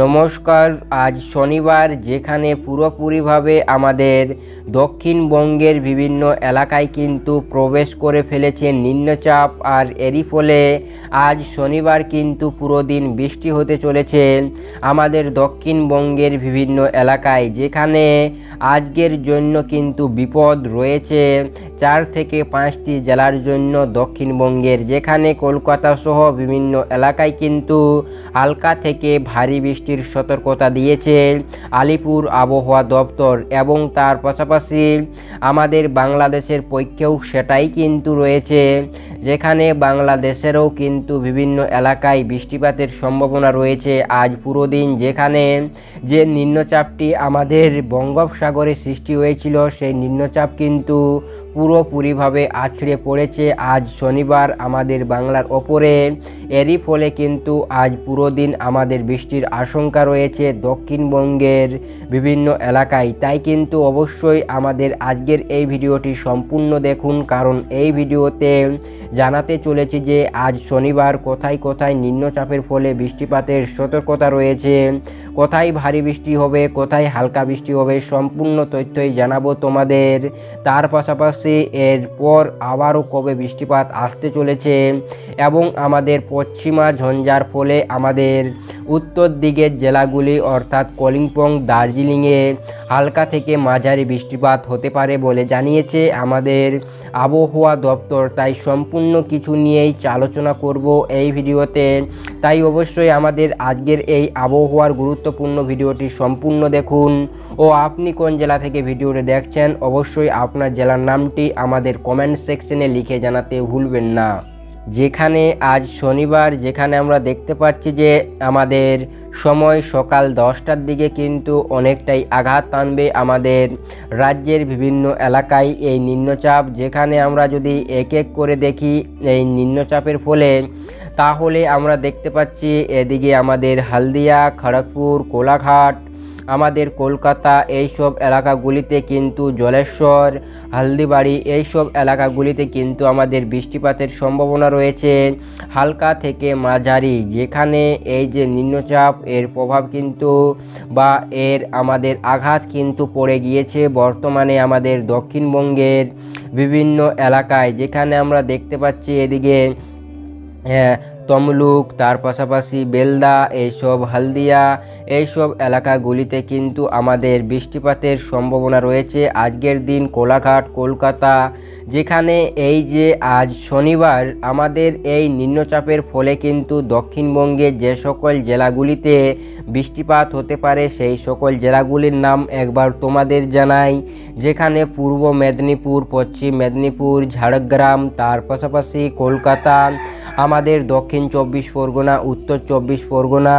নমস্কার। আজ শনিবার, যেখানে পুরোপুরিভাবে আমাদের দক্ষিণবঙ্গের বিভিন্ন এলাকায় কিন্তু প্রবেশ করে ফেলেছে নিম্নচাপ, আর এরই ফলে আজ শনিবার কিন্তু পুরো দিন বৃষ্টি হতে চলেছে আমাদের দক্ষিণবঙ্গের বিভিন্ন এলাকায়, যেখানে আজকের জন্য কিন্তু বিপদ রয়েছে 4 থেকে 5টি জেলার জন্য দক্ষিণবঙ্গের, যেখানে কলকাতা সহ বিভিন্ন এলাকায় কিন্তু হালকা থেকে ভারী বৃষ্টির সতর্কতা দিয়েছে আলিপুর আবহাওয়া দপ্তর, এবং তার পাশাপাশি আমাদের বাংলাদেশের পক্ষেও সেটাই কিন্তু রয়েছে, যেখানে বাংলাদেশেরও কিন্তু বিভিন্ন এলাকায় বৃষ্টিপাতের সম্ভাবনা রয়েছে আজ পুরো দিন। যেখানে যে নিম্নচাপটি আমাদের বঙ্গোপসাগরে সৃষ্টি হয়েছিল, সেই নিম্নচাপ কিন্তু পুরোপুরিভাবে আছড়ে পড়েছে আজ শনিবার আমাদের বাংলার ওপরে। এরই ফলে কিন্তু আজ পুরো দিন আমাদের বৃষ্টির আশঙ্কা রয়েছে দক্ষিণবঙ্গের বিভিন্ন এলাকায়। তাই কিন্তু অবশ্যই আমাদের আজকের এই ভিডিওটি সম্পূর্ণ দেখুন, কারণ এই ভিডিওতে জানাতে চলেছি যে আজ শনিবার কোথায় কোথায় নিম্নচাপের ফলে বৃষ্টিপাতের সতর্কতা রয়েছে, কোথায় ভারী বৃষ্টি হবে, কোথায় হালকা বৃষ্টি হবে, সম্পূর্ণ তথ্যই জানাবো তোমাদের। তার পাশাপাশি এরপর আবারও কবে বৃষ্টিপাত আসতে চলেছে, এবং আমাদের পশ্চিমা ঝঞ্ঝার ফলে আমাদের উত্তর দিকের জেলাগুলি অর্থাৎ কালিম্পং, দার্জিলিংয়ে হালকা থেকে মাঝারি বৃষ্টিপাত হতে পারে বলে জানিয়েছে আমাদের আবহাওয়া দপ্তর। তাই সম্পূর্ণ কিছু নিয়েই আলোচনা করব এই ভিডিওতে। তাই অবশ্যই আমাদের আজকের এই আবহাওয়ার গুরুত্বপূর্ণ ভিডিওটি সম্পূর্ণ দেখুন, ও আপনি কোন জেলা থেকে ভিডিওটি দেখছেন অবশ্যই আপনার জেলার নামটি আমাদের কমেন্ট সেকশনে লিখে জানাতে ভুলবেন না। যেখানে আজ শনিবার, যেখানে আমরা দেখতে পাচ্ছি যে আমাদের সময় সকাল 10টার দিকে কিন্তু অনেকটাই আঘাত টানবে আমাদের রাজ্যের বিভিন্ন এলাকায় এই নিম্নচাপ। যেখানে আমরা যদি এক এক করে দেখি এই নিম্নচাপের ফলে, তাহলে আমরা দেখতে পাচ্ছি এদিকে আমাদের হলদিয়া, খড়গপুর, কোলাঘাট, আমাদের কলকাতা, এইসব এলাকাগুলিতে কিন্তু জলেশ্বর, হলদিবাড়ি, এইসব এলাকাগুলিতে কিন্তু আমাদের বৃষ্টিপাতের সম্ভাবনা রয়েছে হালকা থেকে মাঝারি। যেখানে এই যে নিম্নচাপ, এর প্রভাব কিন্তু বা এর আমাদের আঘাত কিন্তু পড়ে গিয়েছে বর্তমানে আমাদের দক্ষিণবঙ্গের বিভিন্ন এলাকায়। যেখানে আমরা দেখতে পাচ্ছি এদিকে তমলুক, তার পাশাপাশি বেলদা, এইসব হলদিয়া, এইসব এলাকাগুলিতে কিন্তু আমাদের বৃষ্টিপাতের সম্ভাবনা রয়েছে আজকের দিন। কোলাঘাট, কলকাতা, যেখানে এই যে আজ শনিবার আমাদের এই নিম্নচাপের ফলে কিন্তু দক্ষিণবঙ্গের যে সকল জেলাগুলিতে বৃষ্টিপাত হতে পারে, সেই সকল জেলাগুলির নাম একবার তোমাদের জানাই। যেখানে পূর্ব মেদিনীপুর, পশ্চিম মেদিনীপুর, ঝাড়গ্রাম, তার পাশাপাশি কলকাতা, আমাদের দক্ষিণ 24 পরগনা, উত্তর 24 পরগনা,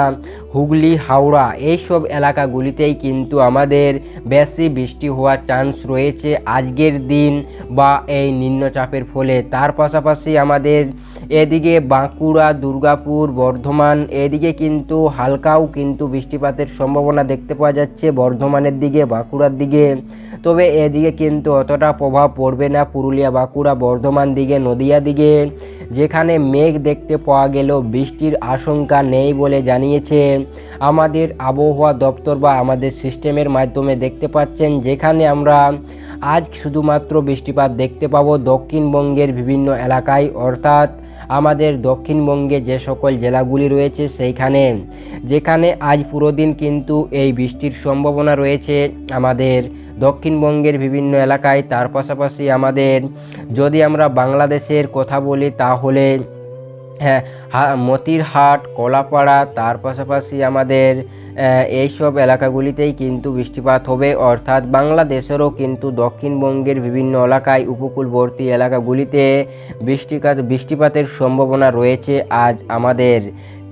হুগলি, হাওড়া, এইসব এলাকাগুলিতেই কিন্তু আমাদের বেশি বৃষ্টি হওয়ার চান্স রয়েছে আজকের দিন বা এই নিম্নচাপের ফলে। তার পাশাপাশি আমাদের এদিকে বাঁকুড়া, দুর্গাপুর, বর্ধমান, এদিকে কিন্তু হালকাও কিন্তু বৃষ্টিপাতের সম্ভাবনা দেখতে পাওয়া যাচ্ছে বর্ধমানের দিকে, বাঁকুড়ার দিকে। তবে এদিকে কিন্তু অতটা প্রভাব পড়বে না পুরুলিয়া, বাঁকুড়া, বর্ধমান দিকে, নদিয়া দিকে, যেখানে মেঘ দেখতে পাওয়া গেলেও বৃষ্টির আশঙ্কা নেই বলে জানিয়েছে আমাদের আবহাওয়া দপ্তর বা আমাদের সিস্টেমের মাধ্যমে দেখতে পাচ্ছেন। যেখানে আমরা আজ শুধুমাত্র বৃষ্টিপাত দেখতে পাবো দক্ষিণবঙ্গের বিভিন্ন এলাকায়, অর্থাৎ আমাদের দক্ষিণবঙ্গে যে সকল জেলাগুলি রয়েছে সেইখানে, যেখানে আজ পুরো দিন কিন্তু এই বৃষ্টির সম্ভাবনা রয়েছে আমাদের দক্ষিণবঙ্গের বিভিন্ন এলাকায়। তার পাশাপাশি আমাদের যদি আমরা বাংলাদেশের কথা বলি, তাহলে মতিরহাট, কলাপাড়া, তার পাশাপাশি আমাদের এইসব এলাকাগুলিতেই কিন্তু বৃষ্টিপাত হবে, অর্থাৎ বাংলাদেশেরও কিন্তু দক্ষিণবঙ্গের বিভিন্ন এলাকায় উপকূলবর্তী এলাকাগুলিতে বৃষ্টিপাতের সম্ভাবনা রয়েছে আজ আমাদের।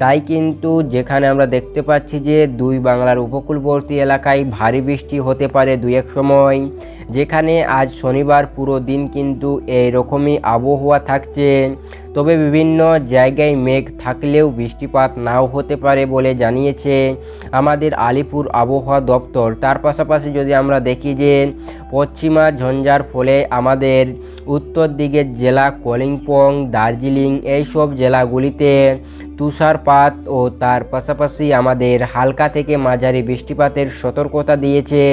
তাই কিন্তু যেখানে আমরা দেখতে পাচ্ছি যে দুই বাংলার উপকূলবর্তী এলাকায় ভারী বৃষ্টি হতে পারে দুই এক সময়। যেখানে আজ শনিবার পুরো দিন কিন্তু এইরকমই আবহাওয়া থাকছে, তবে বিভিন্ন জায়গায় মেঘ থাকলেও বৃষ্টিপাত নাও হতে পারে বলে জানিয়েছে আমাদের আলিপুর আবহাওয়া দপ্তর। তার পাশাপাশি যদি আমরা দেখি যে পশ্চিমা ঝঞ্ঝার ফলে আমাদের উত্তর দিকের জেলা কালিম্পং, দার্জিলিং, এইসব জেলাগুলিতে তুষারপাত ও তার পাশাপাশি আমাদের হালকা থেকে মাঝারি বৃষ্টিপাতের সতর্কতা দিয়েছে।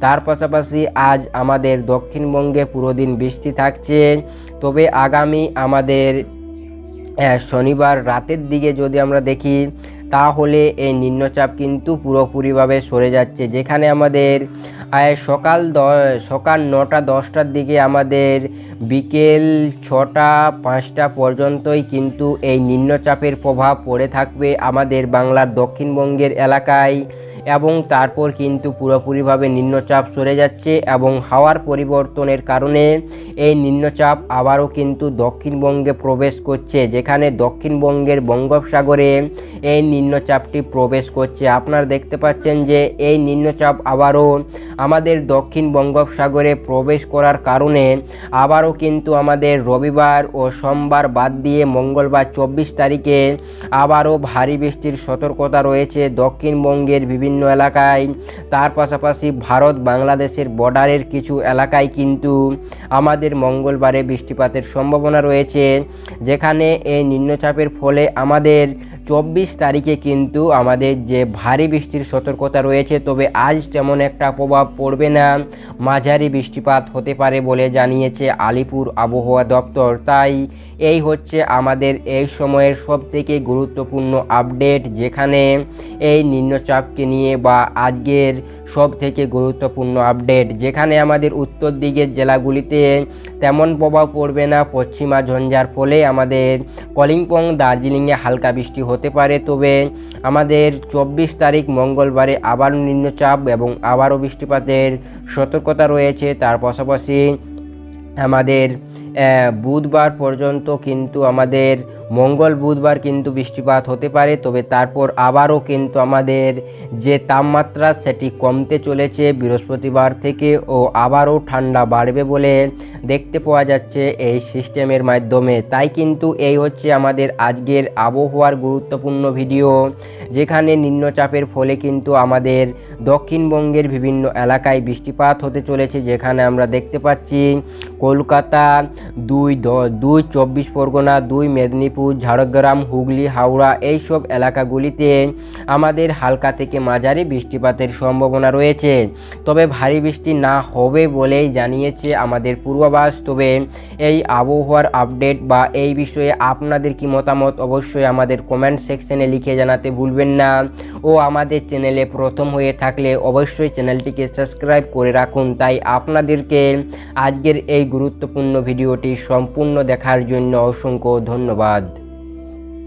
তার পাশাপাশি আজ আমাদের দক্ষিণবঙ্গে পুরো দিন বৃষ্টি থাকছে। তবে আগামী আমাদের শনিবার রাতের দিকে যদি আমরা দেখি তাহলে এই নিম্নচাপ কিন্তু পুরোপুরিভাবে সরে যাচ্ছে, যেখানে আমাদের সকাল 9টা 10টার দিকে আমাদের বিকেল 6টা 5টা পর্যন্তই কিন্তু এই নিম্নচাপের প্রভাব পড়ে থাকবে আমাদের বাংলার দক্ষিণবঙ্গের এলাকায়, এবং তারপর কিন্তু পুরোপুরিভাবে নিম্নচাপ সরে যাচ্ছে এবং হাওয়ার পরিবর্তনের কারণে এই নিম্নচাপ আবারও কিন্তু দক্ষিণবঙ্গে প্রবেশ করছে, যেখানে দক্ষিণবঙ্গের বঙ্গোপসাগরে এই নিম্নচাপটি প্রবেশ করছে। আপনারা দেখতে পাচ্ছেন যে এই নিম্নচাপ আবারও আমাদের দক্ষিণ বঙ্গোপসাগরে প্রবেশ করার কারণে আবারও কিন্তু আমাদের রবিবার ও সোমবার বাদ দিয়ে মঙ্গলবার 24 তারিখে আবারও ভারী বৃষ্টির সতর্কতা রয়েছে দক্ষিণবঙ্গের বিভিন্ন এলাকায়। তার পাশাপাশি ভারত বাংলাদেশের বর্ডারের কিছু এলাকায় কিন্তু আমাদের মঙ্গলবারে বৃষ্টিপাতের সম্ভাবনা রয়েছে, যেখানে এই নিম্নচাপের ফলে আমাদের 24 তারিখে কিন্তু আমাদের যে ভারী বৃষ্টির সতর্কতা রয়েছে, তবে আজ তেমন একটা প্রভাব পড়বে না, মাঝারি বৃষ্টিপাত হতে পারে বলে জানিয়েছে আলিপুর আবহাওয়া দপ্তর। তাই এই হচ্ছে আমাদের এই সময়ের সবথেকে গুরুত্বপূর্ণ আপডেট, যেখানে এই নিম্নচাপকে নিয়ে বা আজকের সব থেকে গুরুত্বপূর্ণ আপডেট, যেখানে আমাদের উত্তর দিকের জেলাগুলিতে তেমন প্রভাব পড়বে না পশ্চিমা ঝঞ্ঝার ফলে আমাদের কালিম্পং দার্জিলিংয়ে হালকা বৃষ্টি হতে পারে। তবে আমাদের 24 তারিখ মঙ্গলবারে আবারও নিম্নচাপ এবং আবারও বৃষ্টিপাতের সতর্কতা রয়েছে। তার পাশাপাশি আমাদের বুধবার পর্যন্ত কিন্তু আমাদের মঙ্গল বুধবার কিন্তু বৃষ্টিপাত হতে পারে, তবে তারপর আবারও কিন্তু আমাদের যে তাপমাত্রা সেটি কমতে চলেছে বৃহস্পতিবার থেকে, ও আবারও ঠান্ডা বাড়বে বলে দেখতে পাওয়া যাচ্ছে এই সিস্টেমের মাধ্যমে। তাই কিন্তু এই হচ্ছে আমাদের আজকের আবহাওয়ার গুরুত্বপূর্ণ ভিডিও, যেখানে নিম্নচাপের ফলে কিন্তু আমাদের দক্ষিণবঙ্গের বিভিন্ন এলাকায় বৃষ্টিপাত হতে চলেছে, যেখানে আমরা দেখতে পাচ্ছি কলকাতা, 2 24 পরগনা, 2 মেদিনীপুর, ঝাড়গ্রাম, হুগলি, হাওড়া এইসব এলাকাগুলিতে আমাদের হালকা থেকে মাঝারি বৃষ্টিপাতের সম্ভাবনা রয়েছে। তবে ভারী বৃষ্টি না হবে বলেই জানিয়েছে আমাদের পূর্বাভাস। তবে এই আবহাওয়ার আপডেট বা এই বিষয়ে আপনাদের কি মতামত অবশ্যই আমাদের কমেন্ট সেকশনে লিখে জানাতে ভুলবেন না, ও আমাদের চ্যানেলে প্রথম হয়ে থাকলে অবশ্যই চ্যানেলটিকে সাবস্ক্রাইব করে রাখুন। তাই আপনাদেরকে আজকের এই গুরুত্বপূর্ণ ভিডিওটি সম্পূর্ণ দেখার জন্য অসংখ্য ধন্যবাদ।